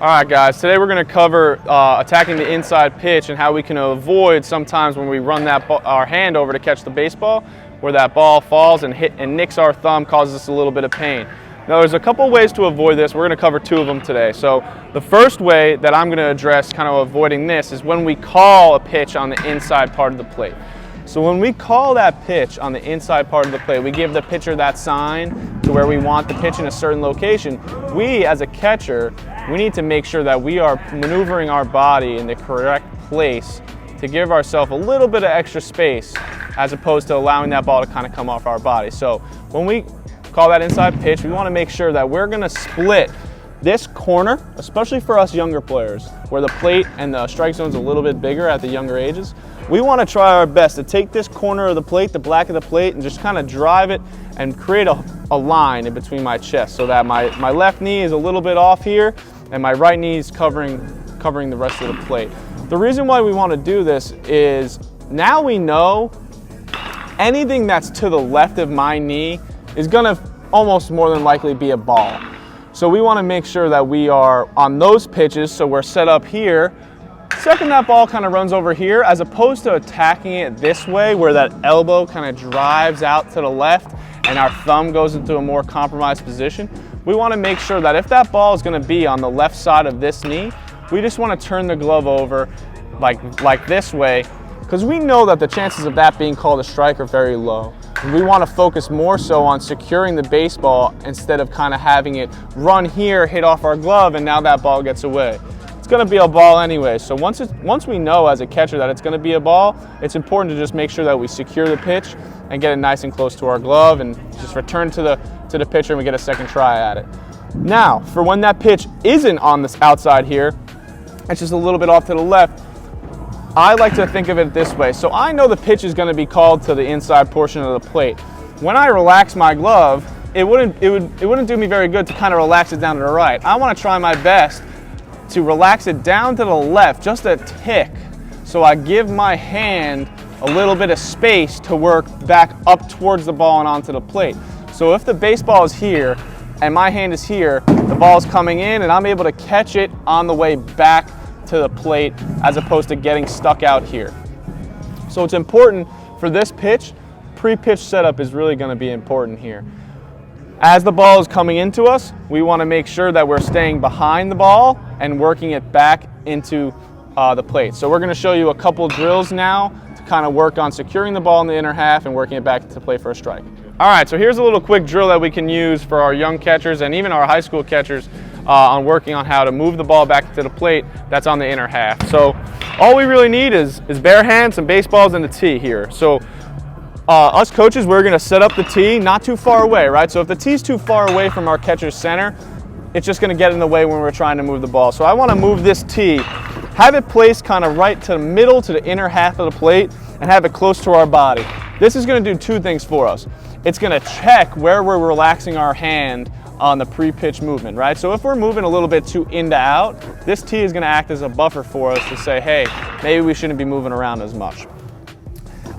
All right, guys, today we're going to cover attacking the inside pitch and how we can avoid sometimes when we run our hand over to catch the baseball, where that ball falls and nicks our thumb, causes us a little bit of pain. Now, there's a couple ways to avoid this. We're going to cover two of them today. So the first way that I'm going to address kind of avoiding this is when we call a pitch on the inside part of the plate. So when we call that pitch on the inside part of the plate, we give the pitcher that sign to where we want the pitch in a certain location. We, as a catcher, we need to make sure that we are maneuvering our body in the correct place to give ourselves a little bit of extra space as opposed to allowing that ball to kind of come off our body. So when we call that inside pitch, we want to make sure that we're going to split this corner, especially for us younger players, where the plate and the strike zone is a little bit bigger at the younger ages. We want to try our best to take this corner of the plate, the black of the plate, and just kind of drive it and create a line in between my chest so that my left knee is a little bit off here and my right knee is covering the rest of the plate. The reason why we want to do this is now we know anything that's to the left of my knee is going to almost more than likely be a ball. So we want to make sure that we are on those pitches, so we're set up here. Second, that ball kind of runs over here, as opposed to attacking it this way where that elbow kind of drives out to the left and our thumb goes into a more compromised position. We want to make sure that if that ball is going to be on the left side of this knee, we just want to turn the glove over like this way, because we know that the chances of that being called a strike are very low. And we want to focus more so on securing the baseball instead of kind of having it run here, hit off our glove, and now that ball gets away. It's going to be a ball anyway. So once we know as a catcher that it's going to be a ball, it's important to just make sure that we secure the pitch and get it nice and close to our glove and just return to the pitcher and we get a second try at it. Now, for when that pitch isn't on this outside here, it's just a little bit off to the left, I like to think of it this way. So I know the pitch is going to be called to the inside portion of the plate. When I relax my glove, it wouldn't do me very good to kind of relax it down to the right. I want to try my best to relax it down to the left, just a tick, so I give my hand a little bit of space to work back up towards the ball and onto the plate. So if the baseball is here and my hand is here, the ball is coming in and I'm able to catch it on the way back to the plate as opposed to getting stuck out here. So it's important for this pitch, pre-pitch setup is really going to be important here. As the ball is coming into us, we want to make sure that we're staying behind the ball and working it back into the plate. So we're going to show you a couple drills now to kind of work on securing the ball in the inner half and working it back to play for a strike. All right, so here's a little quick drill that we can use for our young catchers and even our high school catchers on working on how to move the ball back to the plate that's on the inner half. So all we really need is bare hands, some baseballs, and the tee here. So us coaches, we're going to set up the tee not too far away, right? So if the tee's too far away from our catcher's center, it's just going to get in the way when we're trying to move the ball. So I want to move this tee, have it placed kind of right to the middle, to the inner half of the plate, and have it close to our body. This is going to do two things for us. It's going to check where we're relaxing our hand on the pre-pitch movement, right? So if we're moving a little bit too in to out, this tee is going to act as a buffer for us to say, hey, maybe we shouldn't be moving around as much.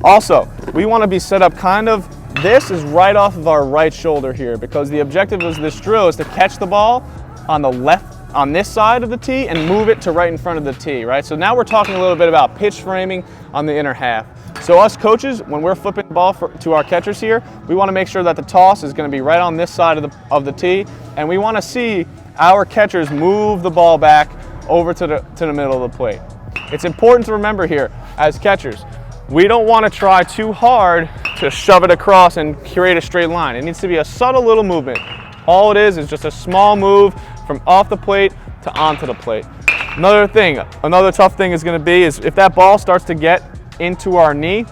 Also, we want to be set up kind of, this is right off of our right shoulder here, because the objective of this drill is to catch the ball on the left, on this side of the tee, and move it to right in front of the tee, right? So now we're talking a little bit about pitch framing on the inner half. So us coaches, when we're flipping the ball to our catchers here, we want to make sure that the toss is going to be right on this side of the tee, and we want to see our catchers move the ball back over to the middle of the plate. It's important to remember here, as catchers, we don't want to try too hard to shove it across and create a straight line. It needs to be a subtle little movement. All it is just a small move from off the plate to onto the plate. Another tough thing is going to be is if that ball starts to get into our knee,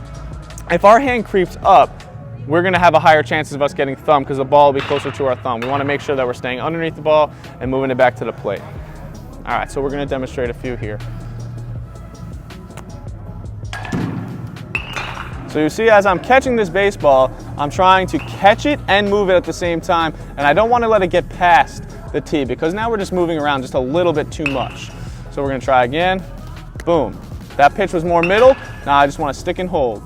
if our hand creeps up, we're going to have a higher chances of us getting thumb because the ball will be closer to our thumb. We want to make sure that we're staying underneath the ball and moving it back to the plate. All right, so we're going to demonstrate a few here. So you see, as I'm catching this baseball, I'm trying to catch it and move it at the same time, and I don't want to let it get past the tee because now we're just moving around just a little bit too much. So we're going to try again. Boom. That pitch was more middle. Now I just want to stick and hold.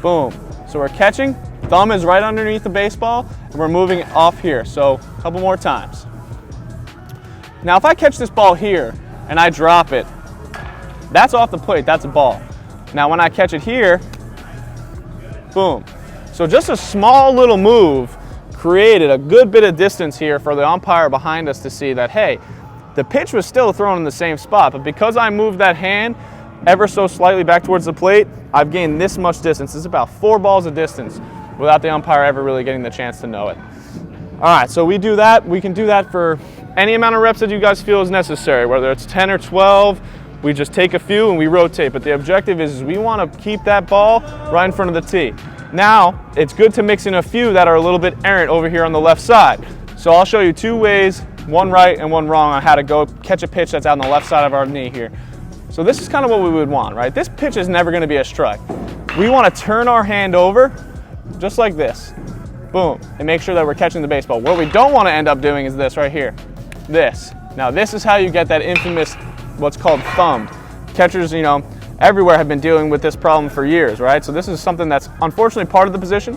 Boom. So we're catching, thumb is right underneath the baseball, and we're moving it off here. So a couple more times. Now if I catch this ball here and I drop it, that's off the plate, that's a ball. Now when I catch it here, boom. So just a small little move created a good bit of distance here for the umpire behind us to see that, hey, the pitch was still thrown in the same spot, but because I moved that hand ever so slightly back towards the plate, I've gained this much distance. It's about 4 balls of distance without the umpire ever really getting the chance to know it. All right, so we do that. We can do that for any amount of reps that you guys feel is necessary, whether it's 10 or 12. We just take a few and we rotate, but the objective is we want to keep that ball right in front of the tee. Now, it's good to mix in a few that are a little bit errant over here on the left side. So I'll show you 2 ways, one right and one wrong, on how to go catch a pitch that's out on the left side of our knee here. So this is kind of what we would want, right? This pitch is never going to be a strike. We want to turn our hand over just like this. Boom, and make sure that we're catching the baseball. What we don't want to end up doing is this right here, this. Now this is how you get that infamous, what's called thumbed. Catchers, you know, everywhere have been dealing with this problem for years, right? So this is something that's unfortunately part of the position.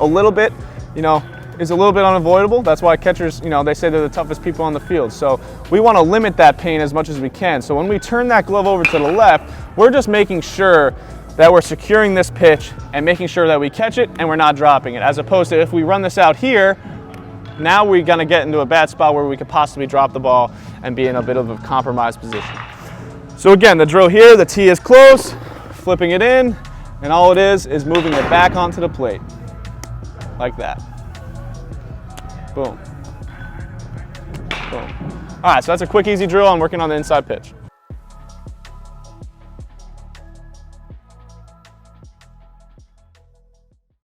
A little bit, you know, is a little bit unavoidable. That's why catchers, you know, they say they're the toughest people on the field. So we want to limit that pain as much as we can. So when we turn that glove over to the left, we're just making sure that we're securing this pitch and making sure that we catch it and we're not dropping it. As opposed to if we run this out here, now we're gonna get into a bad spot where we could possibly drop the ball and be in a bit of a compromised position. So again, the drill here, the tee is close, flipping it in, and all it is moving it back onto the plate, like that. Boom. Boom. All right, so that's a quick, easy drill on working on the inside pitch.